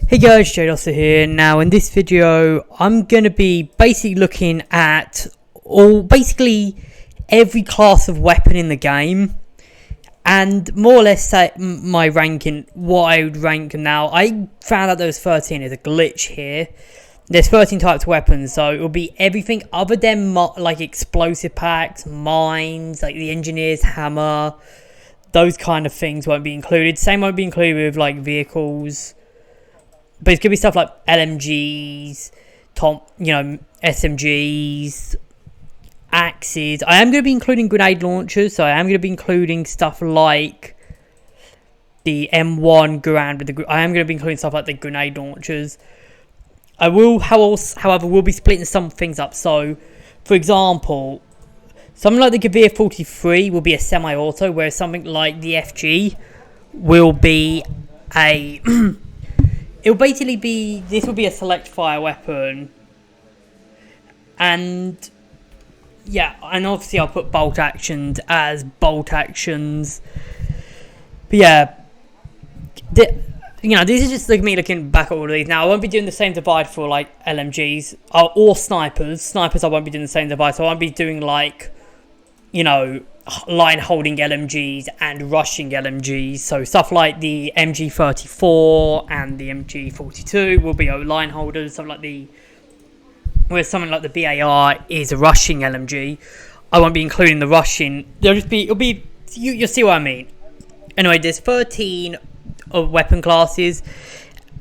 Hey guys, JDoster here. Now in this video I'm going to be basically looking at basically every class of weapon in the game and more or less say my ranking, what I would rank them. Now I found out there was 13 as a glitch here. There's 13 types of weapons, so it will be everything other than like explosive packs, mines, like the engineer's hammer, those kind of things won't be included. Same won't be included with like vehicles. But it's going to be stuff like LMGs, SMGs, axes. I am going to be including grenade launchers, so I am going to be including stuff like the M1 Garand with I am going to be including stuff like the grenade launchers. I will, however, will be splitting some things up. So, for example, something like the Gavir 43 will be a semi-auto, whereas something like the FG will be a... It'll basically be, this will be a select fire weapon, and yeah, and obviously I'll put bolt actions as bolt actions, but yeah, this is just like me looking back at all of these. Now I won't be doing the same divide for like LMGs, or snipers I won't be doing the same divide, so I won't be doing like, line holding LMGs and rushing LMGs. So stuff like the MG34 and the MG42 will be line holders. Something like something like the BAR is a rushing LMG. I won't be including the rushing. You'll see what I mean. Anyway, there's 13 weapon classes,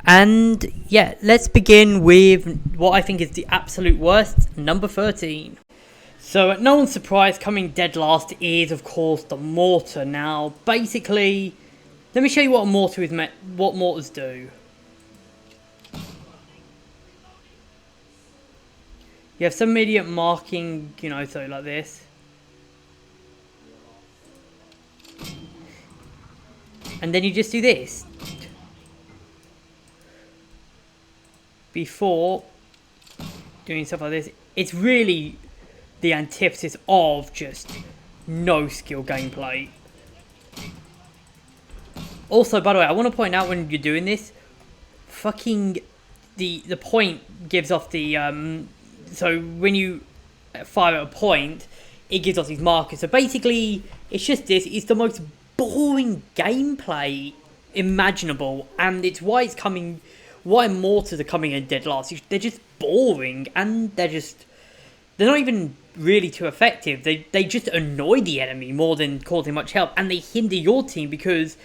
and yeah, let's begin with what I think is the absolute worst, number 13. So, no one's surprised, coming dead last is, of course, the Mortar. Now, basically, let me show you what a Mortar is, what Mortars do. You have some immediate marking, so like this. And then you just do this. Before doing stuff like this, it's really the antithesis of just no skill gameplay. Also, by the way, I want to point out when you're doing this, fucking the point gives off the so when you fire at a point, it gives off these markers. So basically, it's just this. It's the most boring gameplay imaginable, and it's why Mortars are coming in dead last. They're just boring, and they're not even really too effective. They just annoy the enemy more than causing much help, and they hinder your team because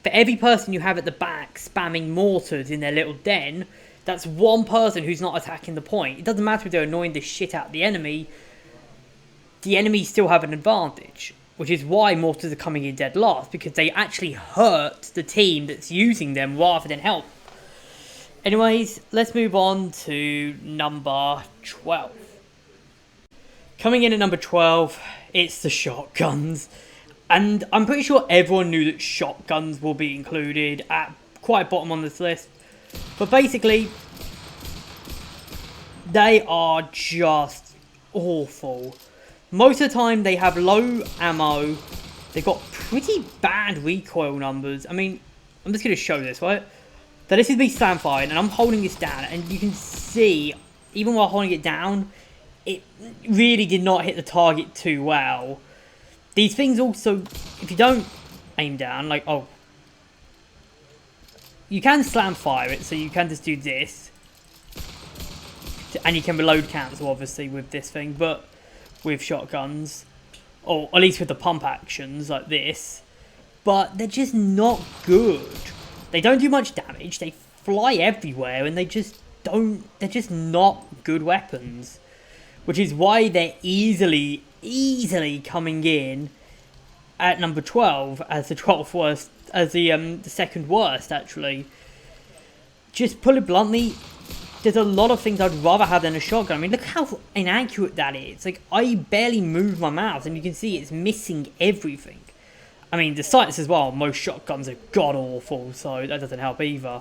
for every person you have at the back spamming mortars in their little den, that's one person who's not attacking the point. It doesn't matter if they're annoying the shit out of the enemy still have an advantage, which is why mortars are coming in dead last, because they actually hurt the team that's using them rather than help. Anyways, let's move on to number 12. Coming in at number 12, it's the shotguns. And I'm pretty sure everyone knew that shotguns will be included at quite bottom on this list. But basically, they are just awful. Most of the time, they have low ammo. They've got pretty bad recoil numbers. I mean, I'm just going to show this, right? So this is me stand firing, and I'm holding this down. And you can see, even while holding it down, it really did not hit the target too well. These things also, if you don't aim down, you can slam fire it, so you can just do this. And you can reload cancel, obviously, with this thing, but with shotguns, or at least with the pump actions like this. But they're just not good. They don't do much damage, they fly everywhere, and they're just not good weapons. Which is why they're easily coming in at number 12 as the 12th worst, as the second worst, actually. Just put it bluntly, there's a lot of things I'd rather have than a shotgun. I mean, look how inaccurate that is. Like, I barely move my mouse, and you can see it's missing everything. I mean, the sights as well, most shotguns are god-awful, so that doesn't help either.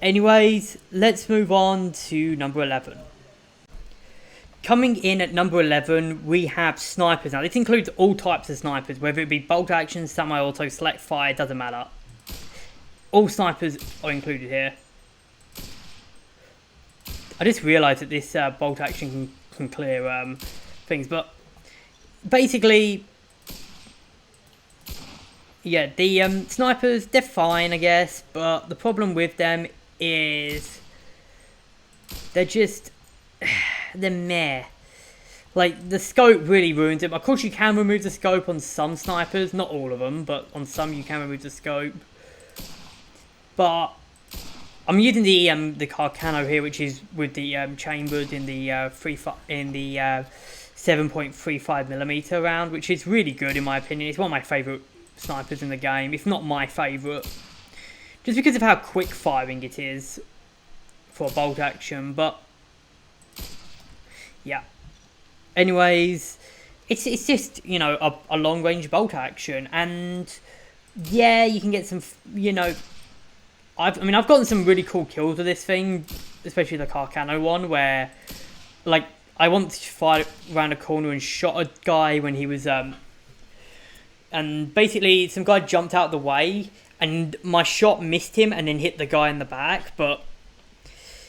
Anyways, let's move on to number 11. Coming in at number 11, we have snipers. Now, this includes all types of snipers, whether it be bolt action, semi-auto, select fire, doesn't matter. all snipers are included here. I just realised that this bolt action can clear things, but basically, yeah, the snipers, they're fine, I guess, but the problem with them is they're just, they're meh. Like, the scope really ruins it. Of course, you can remove the scope on some snipers, not all of them, but on some you can remove the scope. But I'm using the Carcano here, which is with the chambered in the 7.35mm round, which is really good in my opinion. It's one of my favourite snipers in the game, if not my favourite, just because of how quick firing it is for bolt action. But yeah. Anyways, it's just, you know, a long range bolt action, and yeah, you can get some, you know, I've gotten some really cool kills with this thing, especially the Carcano one, where like I once fired around a corner and shot a guy when he was and basically some guy jumped out of the way and my shot missed him and then hit the guy in the back. But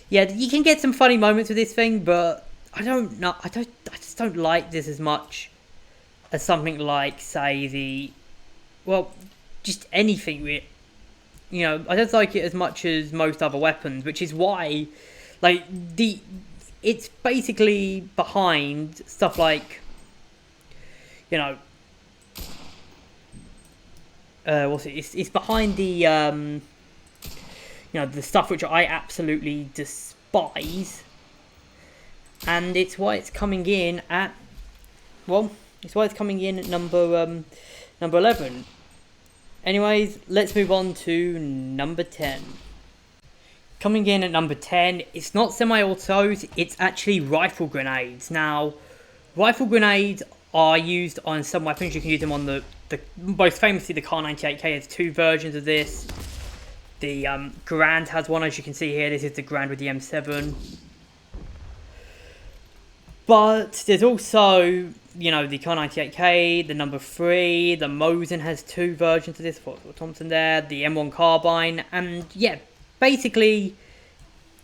yeah, you can get some funny moments with this thing, but I don't know. I just don't like this as much as something like, say, just anything with, you know, I don't like it as much as most other weapons, which is why, like, it's basically behind stuff like, you know, it's behind the, you know, the stuff which I absolutely despise. And it's why it's coming in at, number 11. Anyways, let's move on to number 10. Coming in at number 10, it's not semi-autos, it's actually rifle grenades. Now, rifle grenades are used on some weapons. You can use them on the most famously the Kar 98K has two versions of this. The Grand has one, as you can see here. This is the Grand with the M7. But there's also, you know, the Kar 98K, the number 3, the Mosin has two versions of this, for Thompson there, the M1 carbine, and yeah, basically,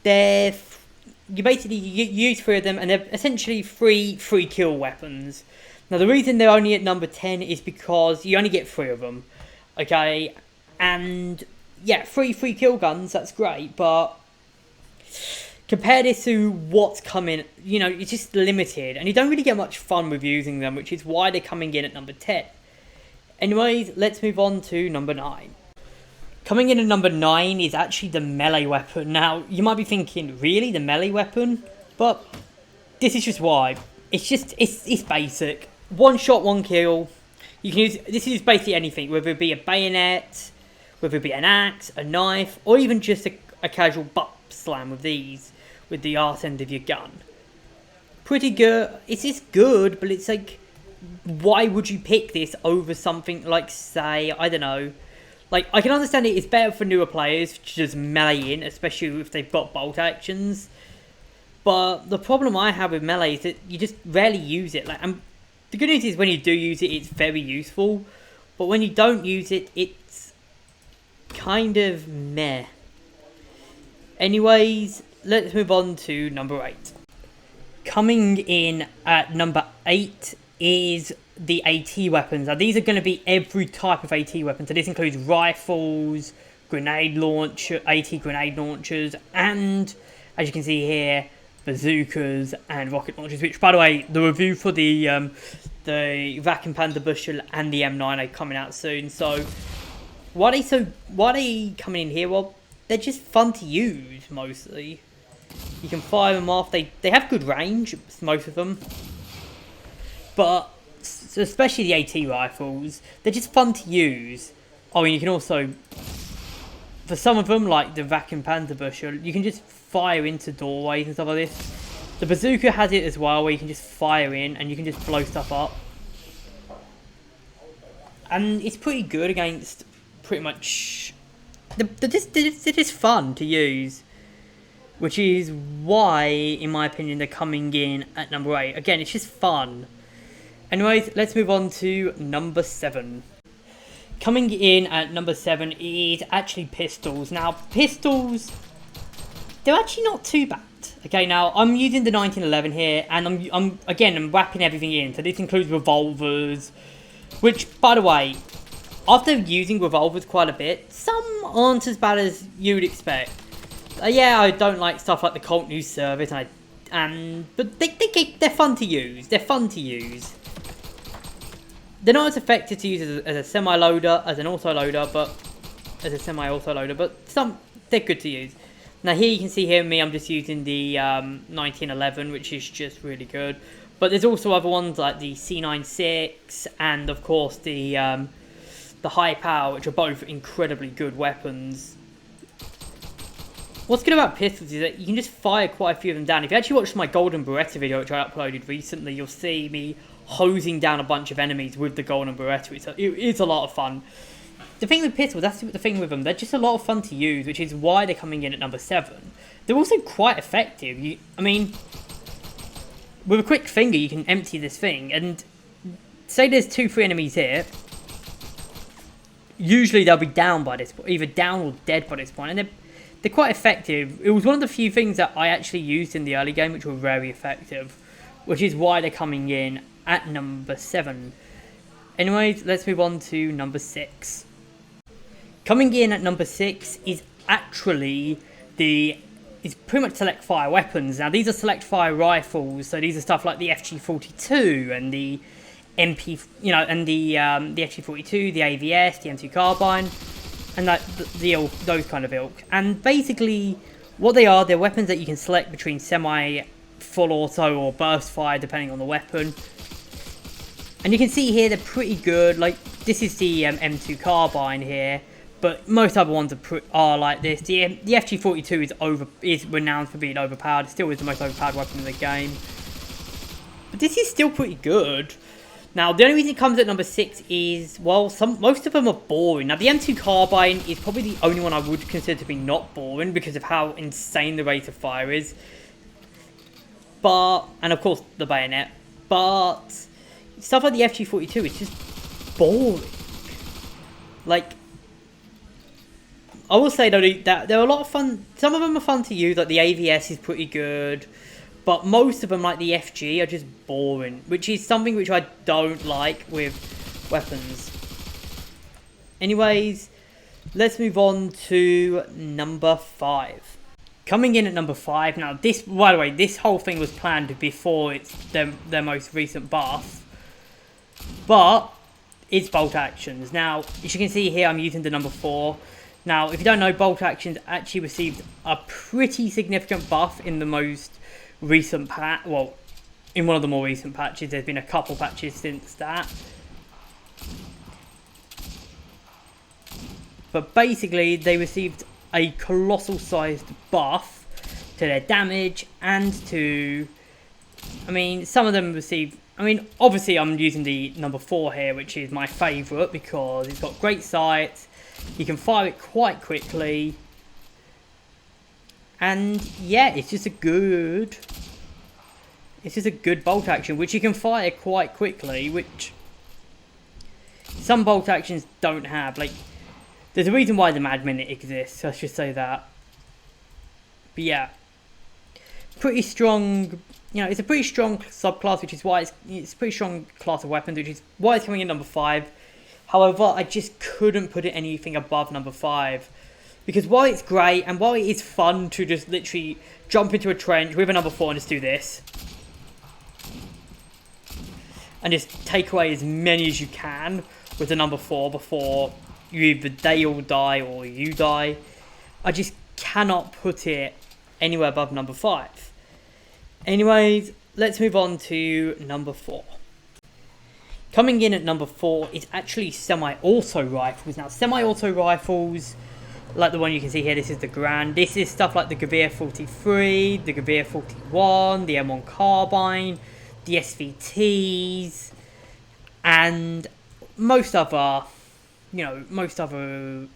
you use 3 of them, and they're essentially free kill weapons. Now, the reason they're only at number 10 is because you only get 3 of them, okay, and yeah, 3 free kill guns, that's great, but compare this to what's coming, you know, it's just limited, and you don't really get much fun with using them, which is why they're coming in at number 10. Anyways, let's move on to number 9. Coming in at number 9 is actually the melee weapon. Now, you might be thinking, really, the melee weapon? But this is just why. It's basic. One shot, one kill. You can use, this is basically anything, whether it be a bayonet, whether it be an axe, a knife, or even just a casual butt slam with these, with the arse end of your gun. Pretty good. It's just good, but it's like, why would you pick this over something like, say, I don't know, like, I can understand it's better for newer players to just melee in, especially if they've got bolt actions, but the problem I have with melee is that you just rarely use it. Like, the good news is when you do use it, it's very useful, but when you don't use it, it's kind of meh. Anyways, let's move on to number 8. Coming in at number 8 is the AT weapons. Now, these are going to be every type of AT weapon. So this includes rifles, AT grenade launchers, and as you can see here, bazookas and rocket launchers. Which, by the way, the review for the Vacuum Panda Bushel and the M9 are coming out soon. So why are they coming in here? Well, they're just fun to use, mostly. You can fire them off. They have good range, most of them. But, especially the AT rifles, they're just fun to use. Oh, and you can also, for some of them, like the Vacuum Panda Bushel, you can just fire into doorways and stuff like this. The bazooka has it as well, where you can just fire in and you can just blow stuff up. And it's pretty good against pretty much... They're just fun to use, which is why, in my opinion, they're coming in at number 8. Again, it's just fun. Anyways, let's move on to number 7. Coming in at number 7 is actually pistols. Now, pistols, they're actually not too bad. Okay, now I'm using the 1911 here, and I'm wrapping everything in. So this includes revolvers, which, by the way, after using revolvers quite a bit, some aren't as bad as you would expect. Yeah, I don't like stuff like the Colt News Service, but they're fun to use. They're fun to use. They're not as effective to use as a semi-loader, as an auto-loader, but as a semi-auto loader, but they're good to use. Now here you can see here me, I'm just using the 1911, which is just really good. But there's also other ones like the C96 and of course the high power, which are both incredibly good weapons. What's good about pistols is that you can just fire quite a few of them down. If you actually watch my Golden Beretta video, which I uploaded recently, you'll see me hosing down a bunch of enemies with the Golden Beretta. It's a lot of fun. The thing with pistols, that's the thing with them, they're just a lot of fun to use, which is why they're coming in at number 7. They're also quite effective. I mean, with a quick finger, you can empty this thing, and say there's 2-3 enemies here. Usually they'll be down by this point, either down or dead by this point, and they're quite effective. It was one of the few things that I actually used in the early game, which were very effective, which is why they're coming in at number 7. Anyways, let's move on to number 6. Coming in at number 6 is actually is pretty much select fire weapons. Now these are select fire rifles, so these are stuff like the FG42 and the MP, and the FG42, the AVS, the M2 carbine, and those kind of ilk. And basically, what they are, they're weapons that you can select between semi, full auto, or burst fire, depending on the weapon. And you can see here they're pretty good. Like this is the M2 carbine here. But most other ones are like this. The FG42 is renowned for being overpowered. It still is the most overpowered weapon in the game. But this is still pretty good. Now, the only reason it comes at number 6 is, well, most of them are boring. Now, the M2 carbine is probably the only one I would consider to be not boring because of how insane the rate of fire is. And of course, the bayonet. But stuff like the FG42 is just boring. Like, I will say though that they're a lot of fun. Some of them are fun to use, like the AVS is pretty good, but most of them, like the FG, are just boring, which is something which I don't like with weapons. Anyways, let's move on to number 5. Coming in at number 5. Now, by the way, this whole thing was planned before their most recent buff, but it's bolt actions. Now, as you can see here, I'm using the number 4. Now, if you don't know, bolt actions actually received a pretty significant buff in the most recent patch. Well, in one of the more recent patches. There's been a couple patches since that. But basically, they received a colossal sized buff to their damage and to... I mean, some of them received... I mean, obviously I'm using the number 4 here, which is my favourite because it's got great sights. You can fire it quite quickly. And yeah, it's just a good bolt action, which you can fire quite quickly, which some bolt actions don't have. Like, there's a reason why the Mad Minute exists, I should say that. But yeah, pretty strong. It's a pretty strong subclass, which is why it's a pretty strong class of weapons, which is why it's coming in number 5. However, I just couldn't put it anything above number 5. Because while it's great, and while it is fun to just literally jump into a trench with a number 4 and just do this. And just take away as many as you can with the number 4 before they all die or you die. I just cannot put it anywhere above number 5. Anyways, let's move on to number 4. Coming in at number 4 is actually semi-auto rifles. Now, semi-auto rifles, like the one you can see here, this is the Grand. This is stuff like the Gavir 43, the Gavir 41, the M1 carbine, the SVTs, and most other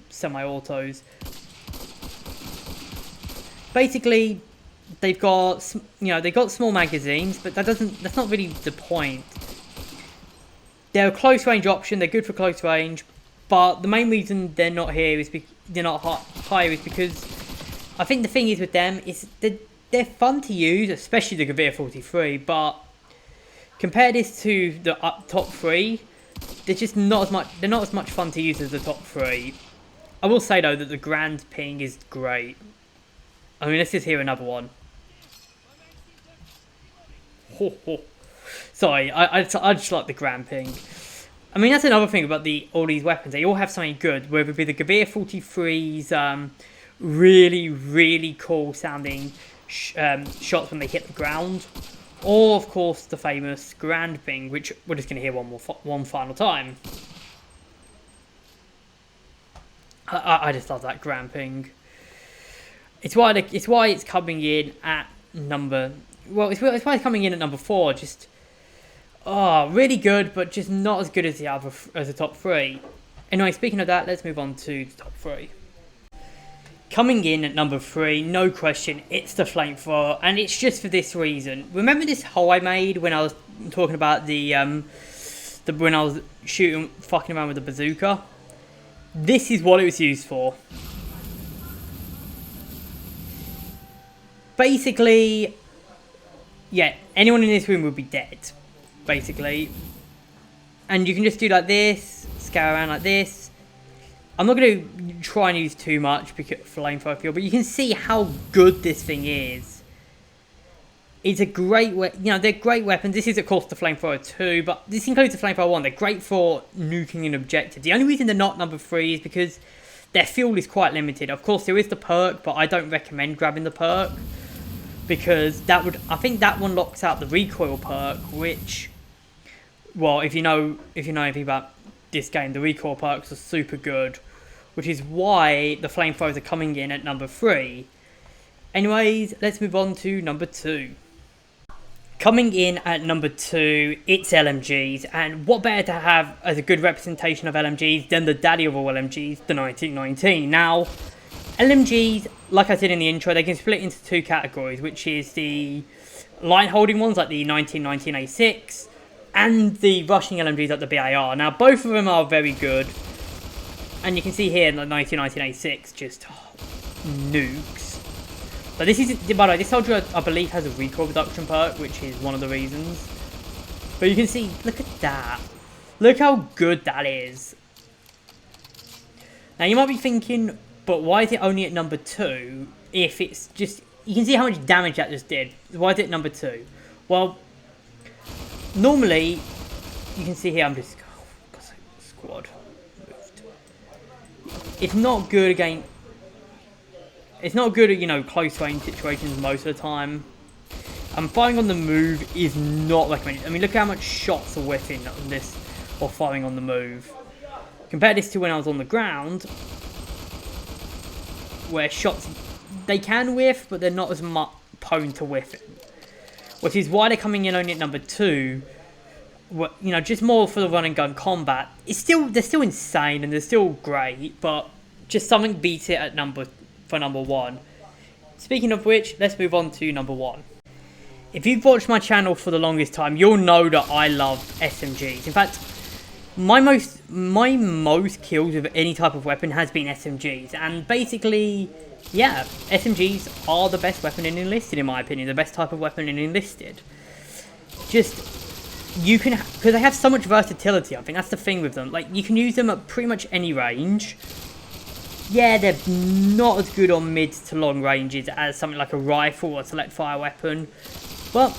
semi-autos. Basically, they've got small magazines, but that's not really the point. They're a close range option. They're good for close range, But the main reason they're not here is they're not higher is because I think the thing is with them is they're fun to use, especially the Gavir 43. But compare this to the top 3, they're just not as much. They're not as much fun to use as the top 3. I will say though that the Grand Ping is great. I mean, let's just hear another one. Ho, ho. Sorry, I just like the Grand Ping. I mean, that's another thing about all these weapons. They all have something good, whether it be the Gavir 43's really, really cool sounding shots when they hit the ground, or of course the famous Grand Ping, which we're just going to hear one final time. I just love that Grand Ping. It's why it's coming in at number. Well, it's why it's coming in at number 4. Just really good, but just not as good as the top 3. Anyway, speaking of that, let's move on to the top 3. Coming in at number 3, no question, it's the Flamethrower, and it's just for this reason. Remember this hole I made when I was talking about when I was fucking around with the bazooka? This is what it was used for. Basically, yeah, anyone in this room would be dead, basically. And you can just do like this, scare around like this. I'm not going to try and use too much for Flamethrower fuel, but you can see how good this thing is. It's a great they're great weapons. This is of course the Flamethrower 2, but this includes the Flamethrower 1. They're great for nuking an objective. The only reason they're not number 3 is because their fuel is quite limited. Of course there is the perk, but I don't recommend grabbing the perk, because I think that one locks out the recoil perk, which, well, if you know anything about this game, the recoil perks are super good, which is why the Flamethrowers are coming in at number 3. Anyways, let's move on to number 2. Coming in at number 2, it's LMGs, and what better to have as a good representation of LMGs than the daddy of all LMGs, the 1919. Now, LMGs, like I said in the intro, they can split into 2 categories, which is the line-holding ones like the 1919 A6 and the rushing LMGs like the BAR. Now, both of them are very good, and you can see here the 1919 A6 just nukes. But this is, by the way, this soldier I believe has a recoil reduction perk, which is one of the reasons. But you can see, look at that. Look how good that is. Now you might be thinking, but why is it only at number 2 if it's just... You can see how much damage that just did. Why is it number 2? Well, normally, you can see here, I'm just... Oh, squad moved. It's not good against... It's not good at, close range situations most of the time. Firing on the move is not recommended. I mean, look how much shots are whiffing on this, or firing on the move. Compare this to when I was on the ground, where shots, they can whiff, but they're not as much prone to whiffing. Which is why they're coming in only at number 2. Just more for the run and gun combat. They're still insane and they're still great, but just something beats it at number 1. Speaking of which, let's move on to number 1. If you've watched my channel for the longest time, you'll know that I love SMGs. In fact, my most kills with any type of weapon has been SMGs, and basically, yeah, SMGs are the best weapon in Enlisted, in my opinion, the best type of weapon in Enlisted. You can, because they have so much versatility. I think that's the thing with them. Like, you can use them at pretty much any range. Yeah, they're not as good on mid to long ranges as something like a rifle or a select fire weapon. But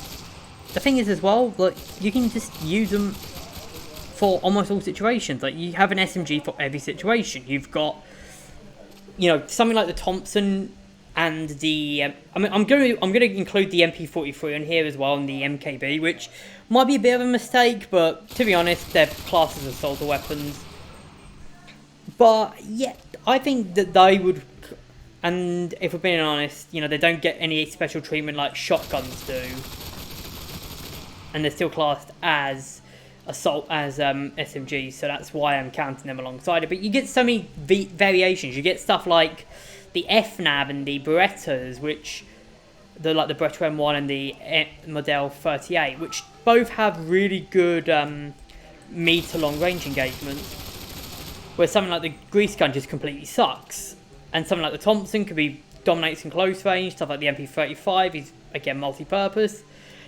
the thing is as well, like, you can just use them for almost all situations. Like, you have an SMG for every situation. You've got, something like the Thompson and the. I'm going to include the MP43 on here as well, and the MKB, which might be a bit of a mistake, but to be honest, they're classed as assault weapons. But yeah, I think that they would, and if we're being honest, they don't get any special treatment like shotguns do, and they're still classed as SMGs, so that's why I'm counting them alongside it. But you get so many variations. You get stuff like the FNAV and the Berettas, which the Beretta M1 and the Model 38, which both have really good mid to long range engagements. where something like the grease gun just completely sucks, and something like the Thompson could be dominates in close range. Stuff like the MP35 is again multi-purpose.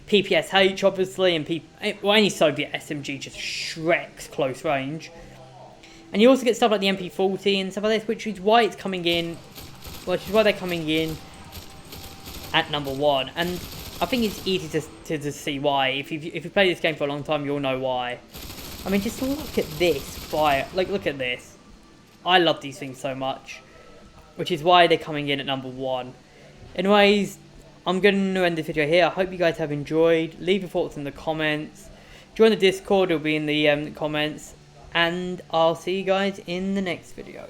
PPSH obviously, and any Soviet SMG just shreks close range. And you also get stuff like the MP40 and stuff like this, which is why it's coming in, which is why they're coming in at number 1. And I think it's easy to see why. If you play this game for a long time, you'll know why. I mean, just look at this fire. Like, look at this. I love these things so much, which is why they're coming in at number 1. Anyways, I'm going to end this video here. I hope you guys have enjoyed. Leave your thoughts in the comments. Join the Discord. It'll be in the comments. And I'll see you guys in the next video.